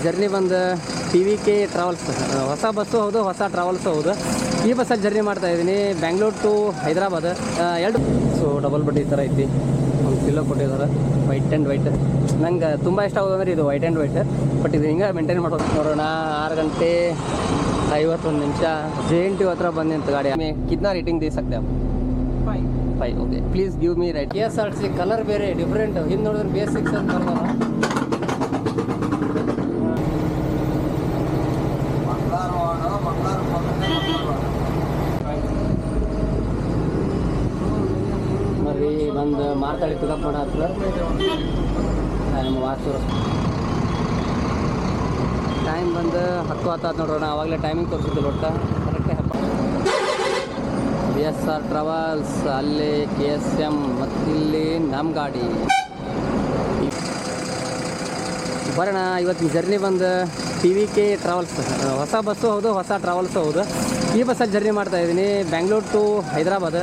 Journey ಬಂದು TVK travels, ಹೊಸ bus ಹೌದು, ಹೊಸ ಟ್ರಾವೆಲ್ಸು ಹೌದು. ಈ ಬಸ್ಸಲ್ಲಿ ಜರ್ನಿ ಮಾಡ್ತಾ ಇದ್ದೀನಿ ಬ್ಯಾಂಗ್ಳೂರ್ ಟು ಹೈದರಾಬಾದ್. ಎರಡು ಸೊ ಡಬಲ್ ಬಡ್ಡಿ ಈ ಥರ ಐತಿ. ಒಂದು ಪಿಲ್ಲೋ ಕೊಟ್ಟಿದ್ದಾರೆ ವೈಟ್ ಆ್ಯಂಡ್ ವೈಟ್. ನಂಗೆ ತುಂಬ ಇಷ್ಟ ಆಗೋದು ಅಂದರೆ ಇದು ವೈಟ್ ಆ್ಯಂಡ್ ವೈಟ್. ಬಟ್ ಇದು ಹಿಂಗೆ ಮೇಂಟೈನ್ ಮಾಡೋದು. ನೋಡೋಣ. 6 ಗಂಟೆ 51 ನಿಮಿಷ JNT ಹತ್ರ ಬಂದು ನಿಂತು ಗಾಡಿ. ಕಿತ್ನಾ ರೇಟಿಂಗ್ ದೇ ಸಕ್ತೆ आप? 5. Okay, please give me right. KSRTC colour ಬೇರೆ ಡಿಫ್ರೆಂಟ್. ಹಿಂದೆ ನೋಡಿದ್ರೆ BS6 ಅಂತ ಬರೋದಲ್ಲ. ಮರಿ ಬಂದು ಮಾರ್ತಾಡಿ ಪಿಕಪ್ ಮಾಡೋ ಹತ್ರ ನಮ್ಮ ವಾಸೂರು. ಟೈಮ್ ಬಂದು 10 ಆತಾತು ನೋಡೋಣ. ಆವಾಗಲೇ ಟೈಮಿಂಗ್ ತೋರಿಸಿದ್ದು ಒಟ್ಟು ಕರೆಕ್ಟೇ. BSR ಟ್ರಾವೆಲ್ಸ್ ಅಲ್ಲಿ KSM ಮತ್ತಿಲ್ಲಿ ನಮ್ಮ ಗಾಡಿ. ಬರೋಣ. ಇವತ್ತಿನ ಜರ್ನಿ ಬಂದು TVK ಟ್ರಾವೆಲ್ಸ್, ಹೊಸ ಬಸ್ಸು ಹೌದು, ಹೊಸ ಟ್ರಾವೆಲ್ಸು ಹೌದು. ಈ ಬಸ್ಸಲ್ಲಿ ಜರ್ನಿ ಮಾಡ್ತಾ ಇದ್ದೀನಿ ಬ್ಯಾಂಗ್ಳೂರ್ ಟು ಹೈದರಾಬಾದ್.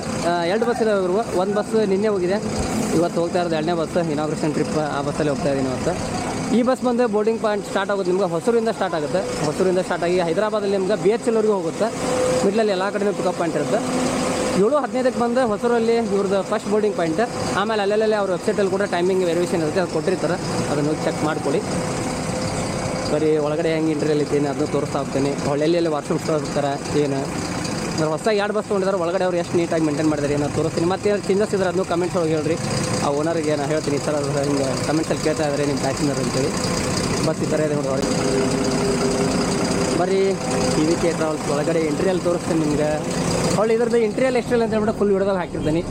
2 ಬಸ್ ಇದಾವೆ ಇವರು. ಒಂದು ಬಸ್ ನಿನ್ನೆ ಹೋಗಿದೆ, ಇವತ್ತು ಹೋಗ್ತಾ ಇರೋದು 2ನೇ ಬಸ್, ಇನಾಗ್ರೇಷನ್ ಟ್ರಿಪ್. ಆ ಬಸ್ಸಲ್ಲಿ ಹೋಗ್ತಾ ಇದ್ದೀನಿ ಇವತ್ತು. ಈ ಬಸ್ ಬಂದು ಬೋರ್ಡಿಂಗ್ ಪಾಯಿಂಟ್ ಸ್ಟಾರ್ಟ್ ಆಗುತ್ತೆ ನಿಮ್ಗೆ ಹೊಸೂರಿಂದ ಸ್ಟಾರ್ಟ್ ಆಗುತ್ತೆ. ಹೊಸೂರಿಂದ ಸ್ಟಾರ್ಟ್ ಆಗಿ ಹೈದರಾಬಾದಲ್ಲಿ ನಿಮ್ಗೆ BHLವರೆಗೂ ಹೋಗುತ್ತೆ. ಮಿಡ್ಲಲ್ಲಿ ಎಲ್ಲ ಕಡೆಯೂ ಪಿಕಪ್ ಪಾಯಿಂಟ್ ಇರುತ್ತೆ. 7:15ಕ್ಕೆ ಬಂದು ಹೊಸೂರಲ್ಲಿ ಇವ್ರದ್ದು ಫಸ್ಟ್ ಬೋರ್ಡಿಂಗ್ ಪಾಯಿಂಟ್. ಆಮೇಲೆ ಅಲ್ಲೆಲ್ಲೇ ಅವ್ರ ವೆಬ್ಸೈಟಲ್ಲಿ ಕೂಡ ಟೈಮಿಂಗ್ ವೆರಿಫಿಕೇಷನ್ ಇರುತ್ತೆ, ಅದು ಕೊಟ್ಟಿರ್ತಾರೆ. ಅದನ್ನು ಹೋಗಿ ಚೆಕ್ ಮಾಡ್ಕೊಳ್ಳಿ. ಬರೀ ಒಳಗಡೆ ಹೆಂಗೆ ಇಂಟ್ರಿಯಲ್ ಇದ್ದೀನಿ ಅದನ್ನು ತೋರಿಸ್ತಾ ಹೋಗ್ತೀನಿ. ಹೊಳ್ಳೆಲ್ಲಿ ವಾಶ್ರೂಮ್ಸ್ ತೋರಿಸ್ತಾರೆ ಏನು. ಹೊಸದಾಗಿ 2 ಬಸ್ ತೊಗೊಂಡಿದ್ದಾರೆ. ಒಳಗಡೆ ಅವ್ರು ಎಷ್ಟು ನೀಟಾಗಿ ಮೇಂಟೈನ್ ಮಾಡಿದ್ದಾರೆ ಏನೋ ತೋರಿಸ್ತೀನಿ. ಮತ್ತೆ ಏನಾದ್ರು ಚೇಂಜಸ್ ಇದ್ರೆ ಅದನ್ನು ಕಮೆಂಟ್ಸ್ ಒಳಗೆ ಹೇಳ್ರಿ. ಆ ಓನರಿಗೆ ನಾನು ಹೇಳ್ತೀನಿ ಈ ಥರ ಹಿಂಗೆ ಕಮೆಂಟ್ಸಲ್ಲಿ ಕೇಳ್ತಾ ಇದ್ದಾರೆ ನಿಮ್ಮ ಪ್ಯಾಸೆಂಜರ್ ಅಂತೇಳಿ. ಬಸ್ ಈ ಥರ ಇದೆ ನೋಡಿ ಹೊರಗೆ. ಬರೀ TVK ಟ್ರಾವೆಲ್ಸ್ ಒಳಗಡೆ ಇಂಟ್ರಿಯಲ್ಲಿ ತೋರಿಸ್ತೀನಿ ನಿಮ್ಗೆ. ಅವಳು ಇದ್ರದ್ದು ಇಂಟ್ರಿಯಲ್ ಎಕ್ಸ್ಟ್ರಿಯಲ್ ಅಂತ ಹೇಳ್ಬಿಟ್ಟು ಫುಲ್ ವಿಡಿಯೋದಾಗ ಹಾಕಿರ್ತೀನಿ.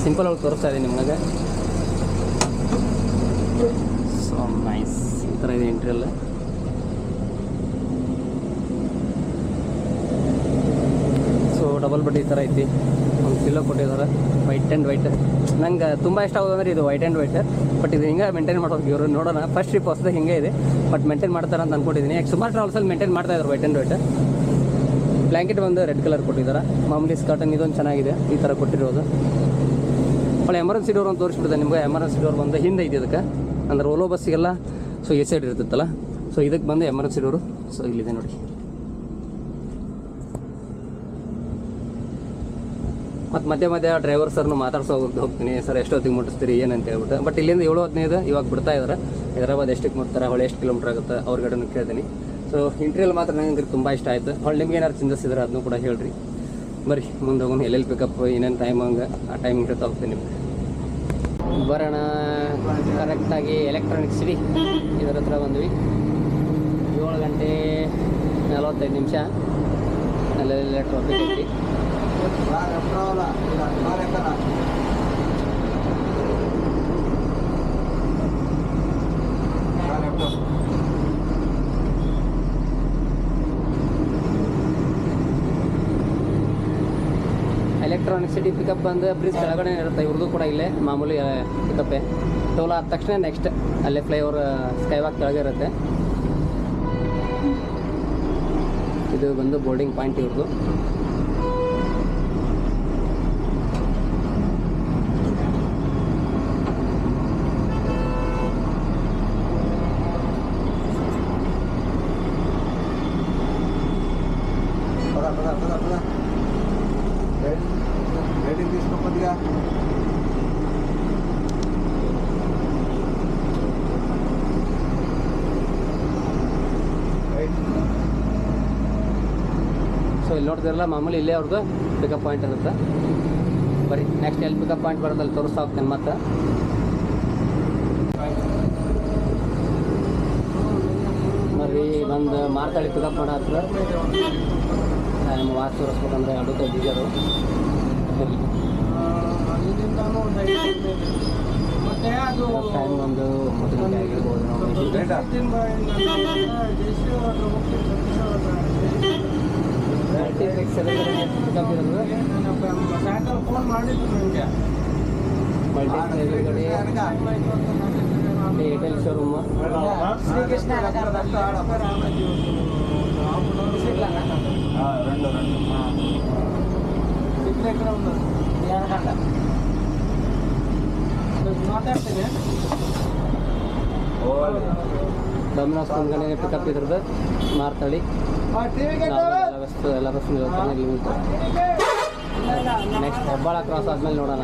ಸಿಂಪಲ್ ಅವ್ಳು ತೋರಿಸ್ತಾ ಇದ್ದೀನಿ ನಿಮಗೆ. ಸೊ ನೈಸ್, ಈ ಥರ ಇದೆ ಇಂಟ್ರಿಯಲ್. ಸೊ ಡಬಲ್ ಬಡ್ಡಿ ಈ ಥರ ಐತಿ. ಒಂದು ಪಿಲ್ಲೋ ಕೊಟ್ಟಿದ್ದಾರೆ ವೈಟ್ ಆ್ಯಂಡ್ ವೈಟ್. ನಂಗೆ ತುಂಬ ಇಷ್ಟ ಆಗೋದು ಅಂದರೆ ಇದು ವೈಟ್ ಆ್ಯಂಡ್ ವೈಟ್. ಬಟ್ ಇದು ಹಿಂಗೆ ಮೇಂಟೈನ್ ಮಾಡೋದು ಇವರು. ನೋಡೋಣ, ಫಸ್ಟ್ ಟ್ರಿಪ್ ಹೊಸದಾಗ ಹಿಂಗೆ ಇದೆ, ಬಟ್ ಮೇಂಟೈನ್ ಮಾಡ್ತಾರೆ ಅಂತ ಅಂದ್ಕೊಂಡಿದ್ದೀನಿ. ಯಾಕೆ ಸುಮಾರು ಟ್ರಾವೆಲ್ಸಲ್ಲಿ ಮೇಂಟೈನ್ ಮಾಡ್ತಾ ಇದ್ದಾರೆ ವೈಟ್ ಆ್ಯಂಡ್ ವೈಟ್. ಬ್ಲ್ಯಾಂಕೆಟ್ ಬಂದು ರೆಡ್ ಕಲರ್ ಕೊಟ್ಟಿದ್ದಾರೆ. ಮಾಮೂಲಿ ಸ್ಕರ್ಟನ್ ಇದೊಂದು ಚೆನ್ನಾಗಿದೆ ಈ ಥರ ಕೊಟ್ಟಿರೋದು. ಒಳ್ಳೆ ಎಮರ್ಜೆನ್ಸಿ ಡೋರ್ ಅಂತ ತೋರಿಸ್ಬಿಡ್ದೆ ನಿಮ್ಗೆ. ಎಮರ್ಜೆನ್ಸಿ ಡೋರ್ ಬಂದು ಹಿಂದೆ ಇದೆ ಇದಕ್ಕೆ, ಅಂದ್ರೆ ಓಲೋ ಬಸ್ಸಿಗೆಲ್ಲ ಸೊ ಈ ಸೈಡ್ ಇರ್ತಿತ್ತಲ್ಲ. ಸೊ ಇದಕ್ಕೆ ಬಂದು ಎಮರ್ಜೆನ್ಸಿ ಡೋರು. ಸೊ ಇಲ್ಲಿದೆ ನೋಡಿ. ಮತ್ತು ಮಧ್ಯೆ ಡ್ರೈವರ್ ಸರ್ನು ಮಾತಾಡ್ಸೋ ಹೋಗ್ತೀನಿ. ಸರ್ ಎಷ್ಟೊತ್ತಿಗೆ ಮುಟ್ಟಿಸ್ತೀರಿ ಏನಂತ ಹೇಳ್ಬಿಟ್ಟು. ಬಟ್ ಇಲ್ಲಿಂದ 7:15 ಇವಾಗ ಬಿಡ್ತಾ ಇದ್ದಾರೆ. ಹೈದರಾಬಾದ್ ಎಷ್ಟಕ್ಕೆ ಮುಟ್ತಾರೆ, ಹೊಳೆ ಎಷ್ಟು ಕಿಲೋಮೀಟ್ರ್ ಆಗುತ್ತೆ ಅವ್ರಿಗಡೆ ಕೇಳ್ತೀನಿ. ಸೊ ಇಂಟ್ರಿಯಲ್ ಮಾತ್ರ ನನಗೆ ತುಂಬ ಇಷ್ಟ ಆಯಿತು. ಹೊಳೆ ನಿಮ್ಗೆ ಏನಾದ್ರು ಚೇಂಜಸ್ ಇದ್ರೆ ಅದನ್ನು ಕೂಡ ಹೇಳ್ರಿ. ಬರ್ರಿ ಮುಂದೆ ಹೋಗೋಣ. ಎಲ್ಲೆಲ್ಲಿ ಪಿಕಪ್ ಏನೇನು ಟೈಮ್ ಹಂಗೆ ಆ ಟೈಮಿಂಗ್ ಹೇಳ್ತಾ ಹೋಗ್ತೀನಿ ನಿಮ್ಗೆ. ಬರೋಣ. ಕರೆಕ್ಟಾಗಿ ಎಲೆಕ್ಟ್ರಾನಿಕ್ ಸಿಟಿ ಇದರ ಹತ್ರ ಬಂದ್ವಿ. 7 ಗಂಟೆ 45 ನಿಮಿಷ. ಅಲ್ಲೆಲ್ಲ ಟ್ರಾಫಿಕ್ ಐತಿ. ಎಲೆಕ್ಟ್ರಾನಿಕ್ ಸಿಟಿ ಪಿಕಪ್ ಬಂದು ಬ್ರಿಡ್ಜ್ ಕೆಳಗಡೆ ಇರುತ್ತೆ. ಇವ್ರದ್ದು ಕೂಡ ಇಲ್ಲೇ ಮಾಮೂಲಿ ಪಿಕಪ್ಪೇ. ಟೋಲ್ ಆದ ತಕ್ಷಣ ನೆಕ್ಸ್ಟ್ ಅಲ್ಲೇ ಫ್ಲೈಓವರ್ ಸ್ಕೈವಾಕ್ ಕೆಳಗೆ ಇರುತ್ತೆ. ಇದು ಬಂದು ಬೋರ್ಡಿಂಗ್ ಪಾಯಿಂಟ್ ಇವ್ರದ್ದು. రేటింగ్ తీసుకో కొద్దిగా. ಸೊ ಇಲ್ಲಿ ನೋಡ್ತಿರಲ್ಲ ಮಾಮೂಲಿ ಇಲ್ಲೇ ಅವ್ರದ್ದು ಪಿಕಪ್ ಪಾಯಿಂಟ್ ಇರುತ್ತೆ. ಬರೀ ನೆಕ್ಸ್ಟ್ ಎಲ್ಲಿ ಪಿಕಪ್ ಪಾಯಿಂಟ್ ಬರೋದು ಅಲ್ಲಿ ತೋರಿಸ್ತಾ ಹೋಗ್ತೇನೆ. ಮತ್ತೆ ಬರೀ ಬಂದು ಮಾರ್ತಾಡಿ ಪಿಕಪ್ ಮಾಡೋ ಹತ್ರ ನಮ್ಮ ವಾಚ್ ತೋರಿಸ್ಬೇಕಂದ್ರೆ ಅಡುತ್ತೆ ಬೀಜರು. ಟೈಮ್ ಒಂದು 9 ಗಂಟೆ ಆಗಿರ್ಬೋದು. ಪಿಕಪ್ ಇರೋದು ಸಾಯಂಕಾಲ ಫೋನ್ ಮಾಡಿದ್ರು ನನಗೆ. ಏರ್ಟೆಲ್ ಶೋರೂಮ್ శ్రీకృష్ణ ఎక్కడ ఉన్నారు మాట్లాడితే ಡೊಮಿನೋಸ್ ಮುಂದ್ಗಡೆ ಪಿಕಪ್ ಇದ್ರದ್ದು ಮಾರ್ತಳಿ ಎಲ್ಲ ಬಸ್ ನೆಕ್ಸ್ಟ್ ಹೆಬ್ಬಾಳ ಕ್ರಾಸ್ ಆದ್ಮೇಲೆ ನೋಡೋಣ.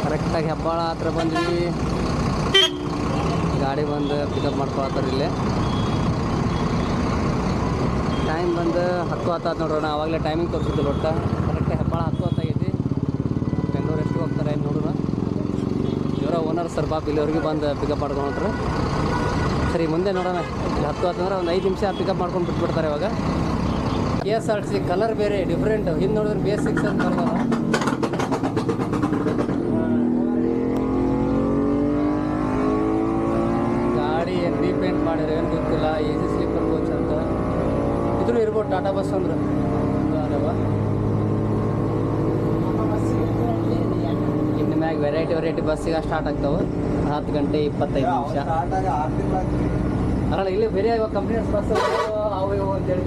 ಕರೆಕ್ಟಾಗಿ ಹೆಬ್ಬಾಳ ಹತ್ರ ಬಂದ್ವಿ, ಗಾಡಿ ಬಂದು ಪಿಕಪ್ ಮಾಡ್ಕೊಳತ್ತಾರೆ ಇಲ್ಲೇ. ಟೈಮ್ ಬಂದು 10 ನೋಡೋಣ. ಆವಾಗಲೇ ಟೈಮಿಂಗ್ ತೋರಿಸಿದ್ದು ಒಟ್ಟು ಕರೆಕ್ಟಾಗಿ ಹೆಬ್ಬಾಳ 10 ಆಗೈತಿ. ಬೆಂಗಳೂರು ಎಷ್ಟು ಹೋಗ್ತಾರೆ ನೋಡೋಣ. ಇವರ ಓನರ್ ಸರ್ ಪಾಪ ಇಲ್ಲಿವರೆಗೂ ಬಂದು ಪಿಕಪ್ ಮಾಡ್ಕೊಂಡು ಹೋಗ್ತಾರೆ. ಸರಿ ಮುಂದೆ ನೋಡೋಣ. 10 ಅಂದ್ರೆ ಒಂದು 5 ನಿಮಿಷ ಪಿಕಪ್ ಮಾಡ್ಕೊಂಡು ಬಿಟ್ಬಿಡ್ತಾರೆ ಇವಾಗ. KSRTC ಕಲರ್ ಬೇರೆ ಡಿಫ್ರೆಂಟ್. ಹಿಂದೆ ನೋಡಿದ್ರೆ BS6 ಅಂತ ಬರ್ತಾರ. ಗಾಡಿ ಏನು ರೀಪೇಂಟ್ ಮಾಡಿದ್ರೆ ಏನು ಗೊತ್ತಿಲ್ಲ. AC ಸ್ಲೀಪರ್ ಕೋಚ್ ಅಂತ ಇದ್ರೂ ಇರ್ಬೋದು. ಟಾಟಾ ಬಸ್ ಅಂದ್ರೆ ಇನ್ನು ಮ್ಯಾಗ ವೆರೈಟಿ ಬಸ್ಸಿಗೆ ಸ್ಟಾರ್ಟ್ ಆಗ್ತಾವೆ. 10 ಗಂಟೆ 25 ನಿಮಿಷ. ಅಲ್ಲ ಇಲ್ಲಿ ಬೇರೆ ಇವಾಗ ಕಂಪ್ನಿ ಬಸ್ ಅವು ಇವು ಅಂತೇಳಿ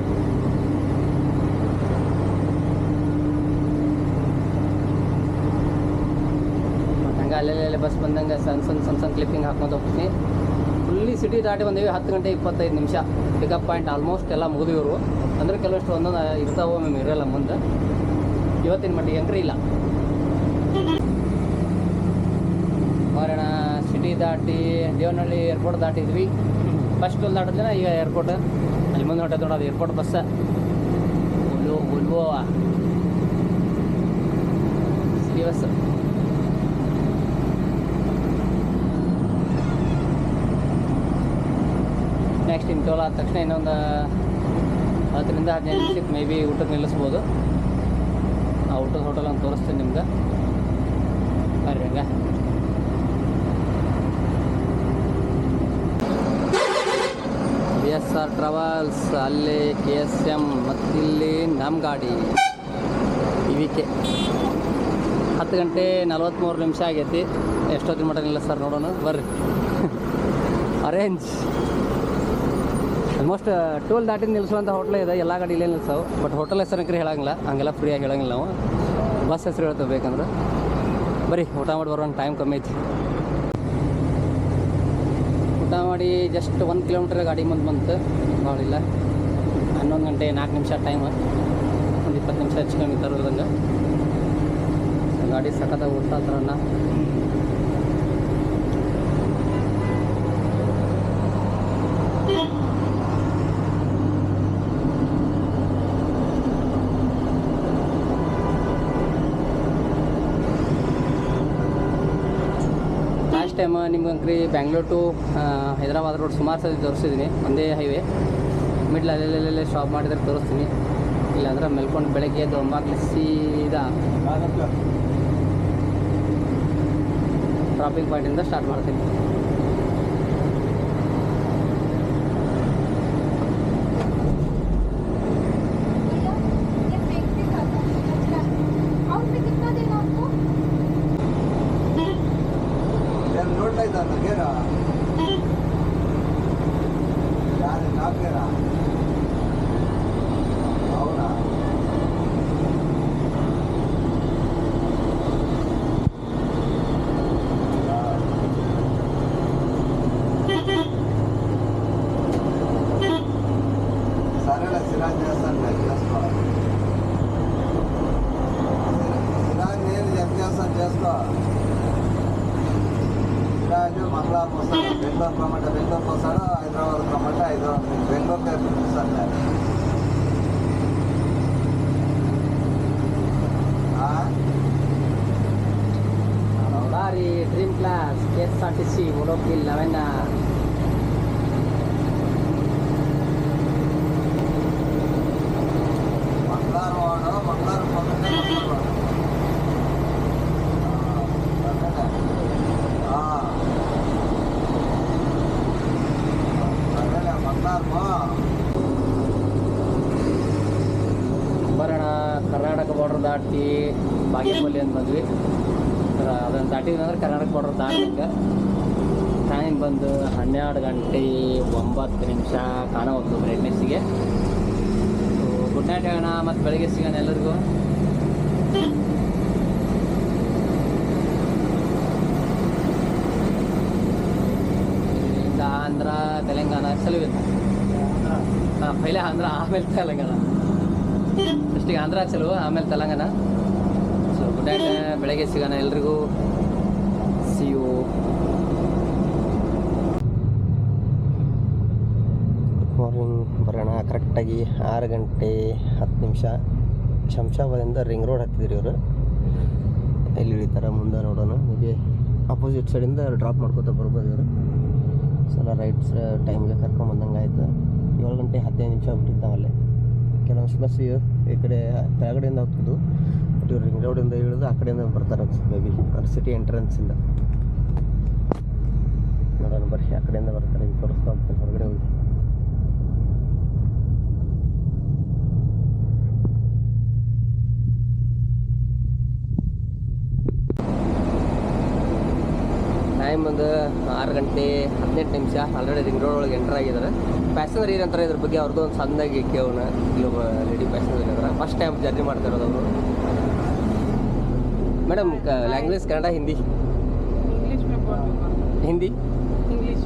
ಹಂಗೆ ಅಲ್ಲೆಲ್ಲ ಬಸ್ ಬಂದಂಗೆ ಸಣ್ಣ ಕ್ಲಿಪ್ಪಿಂಗ್ ಹಾಕ್ಕೊಂಡು ಹೋಗ್ತೀನಿ. ಫುಲ್ಲಿ ಸಿಟಿ ದಾಟಿ ಬಂದೀವಿ. 10 ಗಂಟೆ 25 ನಿಮಿಷ. ಪಿಕಪ್ ಪಾಯಿಂಟ್ ಆಲ್ಮೋಸ್ಟ್ ಎಲ್ಲ ಮುಗಿದು ಇವರು. ಅಂದರೆ ಕೆಲವಷ್ಟು ಒಂದೊಂದು ಇರ್ತಾವೆ, ಮ್ಯಾಮ್ ಇರೋಲ್ಲ ಮುಂದೆ. ಇವತ್ತಿನ ಮಟ್ಟಿಗೆ ಅಂಕರಿ ಇಲ್ಲ. ಮಾರಣ ಸಿಟಿ ದಾಟಿ ದೇವನಹಳ್ಳಿ ಏರ್ಪೋರ್ಟ್ ದಾಟಿದ್ವಿ. ಫಸ್ಟ್ ಟೋಲ್ ದಾಟಿದ್ರೆ ಈಗ ಏರ್ಪೋರ್ಟ್ ಅಲ್ಲಿ ಮುಂದೆ ಹೊಟ್ಟೆ ನೋಡೋದು airport bus. Volvo city bus. Next ಇನ್ನು ಟೋಲ್ ಆದ ತಕ್ಷಣ ಇನ್ನೊಂದು 10ರಿಂದ 15 ನಿಮಿಷಕ್ಕೆ ಮೇ ಬಿ ಊಟಕ್ಕೆ ನಿಲ್ಲಿಸ್ಬೋದು. ಆ ಊಟದ ಹೋಟೆಲ್ ಅಂತ ತೋರಿಸ್ತೀನಿ ನಿಮ್ಗೆ. ಬರ್ರಿ ಹಂಗೆ. BSR ಟ್ರಾವೆಲ್ಸ್, ಅಲ್ಲಿ KSM, ಮತ್ತಿಲ್ಲಿ ನಮ್ಮ ಗಾಡಿ TVK. 10 ಗಂಟೆ 43 ನಿಮಿಷ ಆಗೈತಿ. ಎಷ್ಟೊತ್ತಿನ ಮಟ್ಟ ಇಲ್ಲ ಸರ್ ನೋಡೋಣ ಬರ್ರಿ. ಅರೇಂಜ್ ಆಲ್ಮೋಸ್ಟ್ ಟೋಲ್ ದಾಟಿ ನಿಲ್ಲಿಸುವಂಥ ಹೋಟ್ಲೇ ಇದೆ. ಎಲ್ಲ ಗಾಡಿ ಇಲ್ಲೇ ನಿಲ್ಸವು. ಬಟ್ ಹೋಟೆಲ್ ಹೆಸರು ಹೇಳಂಗಿಲ್ಲ, ಹಂಗೆಲ್ಲ ಫ್ರೀಯಾಗಿ ಹೇಳಂಗಿಲ್ಲ ನಾವು. ಬಸ್ ಹೆಸರು ಹೇಳ್ತೇವೆ ಬೇಕಂದ್ರೆ. ಬರೀ ಊಟ ಮಾಡಿ ಬರೋಣ, ಟೈಮ್ ಕಮ್ಮಿ ಐತಿ. ಊಟ ಮಾಡಿ ಜಸ್ಟ್ 1 ಕಿಲೋಮೀಟ್ರ್ ಗಾಡಿ ಮುಂದೆ ಬಂತು. ಭಾಳಿಲ್ಲ 11 ಗಂಟೆ 4 ನಿಮಿಷ ಟೈಮ್. ಒಂದು 20 ನಿಮಿಷ ಹೆಚ್ಚು ಕಮ್ಮಿ ತರೋದಂಗೆ. ಗಾಡಿ ಸಖತ್ತಾಗಿ ಓಡ್ತಾ ಥರನ. ಲಾಸ್ಟ್ ಟೈಮ್ ನಿಮ್ಗೆ ಅಂಕ್ರಿ ಬ್ಯಾಂಗ್ಳೂರ್ ಟು ಹೈದರಾಬಾದ್ ರೋಡ್ ಸುಮಾರು ಸತಿ ತೋರಿಸಿದ್ದೀನಿ. ಒಂದೇ ಹೈವೇ ಮಿಡ್ಲ್ ಅಲ್ಲೆಲ್ಲೆಲ್ಲೇ ಸ್ಟಾಪ್ ಮಾಡಿದ್ರೆ ತೋರಿಸ್ತೀನಿ. ಇಲ್ಲಾಂದ್ರೆ ಮೆಲ್ಕೊಂಡು ಬೆಳಗ್ಗೆ ಎದ್ದು 9 ಸೀದಾ ಟ್ರಾಫಿಕ್ ಪಾಯಿಂಟಿಂದ ಸ್ಟಾರ್ಟ್ ಮಾಡ್ತೀನಿ. మంగళవారం వస్తాడు. బెంగళూరుకి వస్తాడు. హైదరాబాద్కి రమ్మంటే హైదరాబాద్ బెంగళూరుకి పిలుస్తాను. Lari Dream Class KSRTC Modokil 11. Karnataka border ದಾಟಿ ಬಾಗೇಪಲ್ಲಿ ಅಂತ ಬಂದ್ವಿ. ಅದನ್ನು ದಾಟಿದ್ವಿ ಕರ್ನಾಟಕ ಬಾರ್ಡರ್ ದಾಟಿದ್ದೆ. ಟೈಮ್ ಬಂದು 12 ಗಂಟೆ 9 ನಿಮಿಷ ಕಾಣವತ್ತು ಬ್ರೈಟ್ನೆಸ್ಸಿಗೆ. ಗುಡ್ ನೈಟ್ ಹೇಳೋಣ, ಮತ್ತು ಬೆಳಗ್ಗೆ ಸಿಗೋಣ ಎಲ್ಲರಿಗೂ. ಆಂಧ್ರ ತೆಲಂಗಾಣ ಚಲೋ ಇದೆ. ಹಾಂ ಪೈಲೆ ಆಂಧ್ರ ಆಮೇಲೆ ತೆಲಂಗಾಣ. ಫಸ್ಟಿಗೆ ಆಂಧ್ರ ಚಲೋ ಆಮೇಲೆ ತೆಲಂಗಾಣ. ಸೊ ಗುಡ್ ನೈಟ್, ಬೆಳಗ್ಗೆ ಸಿಗೋಣ ಎಲ್ರಿಗೂ. C you. ಮಾರ್ನಿಂಗ್ ಬರೋಣ. ಕರೆಕ್ಟಾಗಿ 6 ಗಂಟೆ 10 ನಿಮಿಷ ಶಂಶಾಬಾದಿಂದ ರಿಂಗ್ ರೋಡ್ ಹತ್ತಿದ್ರಿ ಇವರು. ಎಲ್ಲಿ ಇಳಿತಾರೆ ಮುಂದೆ ನೋಡೋಣ. ಹೀಗೆ ಅಪೋಸಿಟ್ ಸೈಡಿಂದ ಡ್ರಾಪ್ ಮಾಡ್ಕೊತ ಬರ್ಬೋದು ಇವರು. ಸಲ ರೈಟ್ ಟೈಮ್ಗೆ ಕರ್ಕೊಂಬಂದಂಗೆ ಆಯಿತು. 7 ಗಂಟೆ 15 ನಿಮಿಷ ಬಿಟ್ಟಿದ್ದಾವಲ್ಲೇ. ಕೆಲವೊಂದು ಬಸ್ ಈ ಕಡೆ ಕೆಳಗಡೆಯಿಂದ ಹೋಗ್ತಿದ್ದು, ಬಟ್ ಇವ್ರು ರಿಂಗ್ ರೋಡಿಂದ ಇಳಿದು ಆ ಕಡೆಯಿಂದ ಬರ್ತಾರೆ ಮೇ ಬಿ, ಅದು ಸಿಟಿ ಎಂಟ್ರೆನ್ಸಿಂದ. ನೋಡೋಣ ಬರ್ರಿ, ಆ ಕಡೆಯಿಂದ ಬರ್ತಾರೆ. ಈಗ ತೋರಿಸ್ತಾ ಹೋಗ್ತಾರೆ ಹೊರಗಡೆ ಹೋಗಿ. ಟೈಮ್ ಒಂದು 6 ಗಂಟೆ 18 ನಿಮಿಷ. ಆಲ್ರೆಡಿ ರಿಂಗ್ ರೋಡ್ ಒಳಗೆ ಎಂಟರ್ ಆಗಿದ್ದಾರೆ. ಪ್ಯಾಸೆಂಜರ್ ಏನಂತಾರೆ ಇದ್ರ ಬಗ್ಗೆ ಅವ್ರದ್ದು ಒಂದು ಸಣ್ಣದಾಗಿ ಕೇಳೋಣ. ಇಲ್ಲೊಬ್ಬ ಲೇಡಿ ಪ್ಯಾಸೆಂಜರ್ ಇದ್ದಾರೆ, ಫಸ್ಟ್ ಟೈಮ್ ಜರ್ನಿ ಮಾಡ್ತಾ ಇರೋದು ಅವರು. Madam language Kannada Hindi? English में बोलूँगा। हिंदी इंग्लिश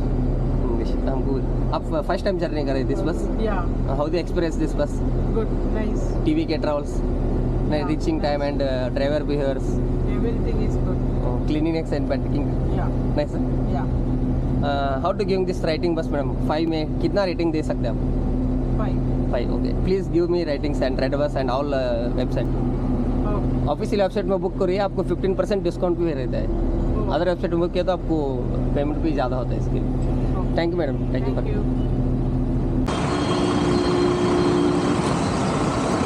इंग्लिश हमको. आप फर्स्ट टाइम जर्नी कर रहे this bus? Yeah how the experience this bus? Good nice TV k travels reaching time and driver behaviours, everything is good cleanliness and packing yeah nice. Yeah how to give this rating bus madam? 5 में कितना rating दे सकते हैं आप? 5 okay. Please give me ratings and red bus and all website. Official website में book करिए, आपको 15% discount भी रहता है. अदर वेबसाइट में बुक किया तो आपको पेमेंट भी ज़्यादा होता है इसके लिए. Thank you madam, thank you.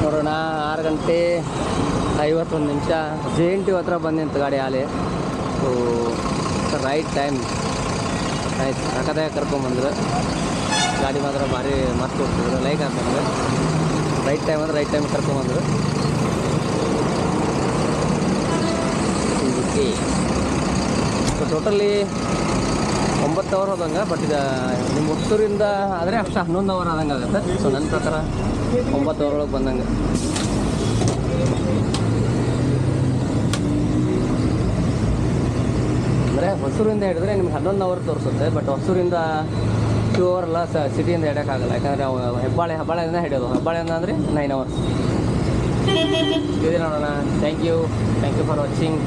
ನೋಡೋಣ 6 ಗಂಟೆ 51 ನಿಮಿಷ JNT ಹತ್ರ ಬಂದು ನಿಂತು ಗಾಡಿ ಆಲೆ. ಸೊ ರೈಟ್ ಟೈಮ್ ಆಯ್ತು. ಸಖತ್ತಾಗಿ ಕರ್ಕೊಂಬಂದ್ರು. ಗಾಡಿ ಮಾತ್ರ ಭಾರಿ ಮಸ್ತ್ ಹೋಗ್ತಿದ್ರು, ಲೈಕ್ ಆಗ್ತಂದ್ರೆ. ರೈಟ್ ಟೈಮ್ ಅಂದರೆ ರೈಟ್ ಟೈಮ್ ಕರ್ಕೊಂಬಂದ್ರು. ಓಕೆ, ಸೊ ಟೋಟಲಿ 9 ಅವರ್ ಹೋದಂಗೆ. ಬಟ್ ಇದು ನಿಮ್ಮ ಹೊಸೂರಿಂದ ಆದರೆ ಅಷ್ಟು 11 ಅವರ್ ಆದಂಗೆ ಆಗುತ್ತೆ. ಸೊ ನನ್ನ ಪ್ರಕಾರ 9 ಅವರ್ ಒಳಗೆ ಬಂದಂಗೆ. ಅಂದರೆ ಹೊಸೂರಿಂದ ಹಿಡಿದ್ರೆ ನಿಮ್ಗೆ 11 ಅವರ್ ತೋರಿಸುತ್ತೆ. ಬಟ್ ಹೊಸೂರಿಂದ 2 ಅವರ್ ಅಲ್ಲ, ಸಿಟಿಯಿಂದ ಹಿಡಿಯೋಕ್ಕಾಗಲ್ಲ. ಯಾಕಂದರೆ ಹೆಬ್ಬಾಳೆಯಿಂದ ಹಿಡಿಯೋದು. ಹೆಬ್ಬಾಳೆಯಿಂದ ಅಂದರೆ 9 ಅವರ್ಸ್ ಇದೆ. ನೋಡೋಣ. Thank you for watching.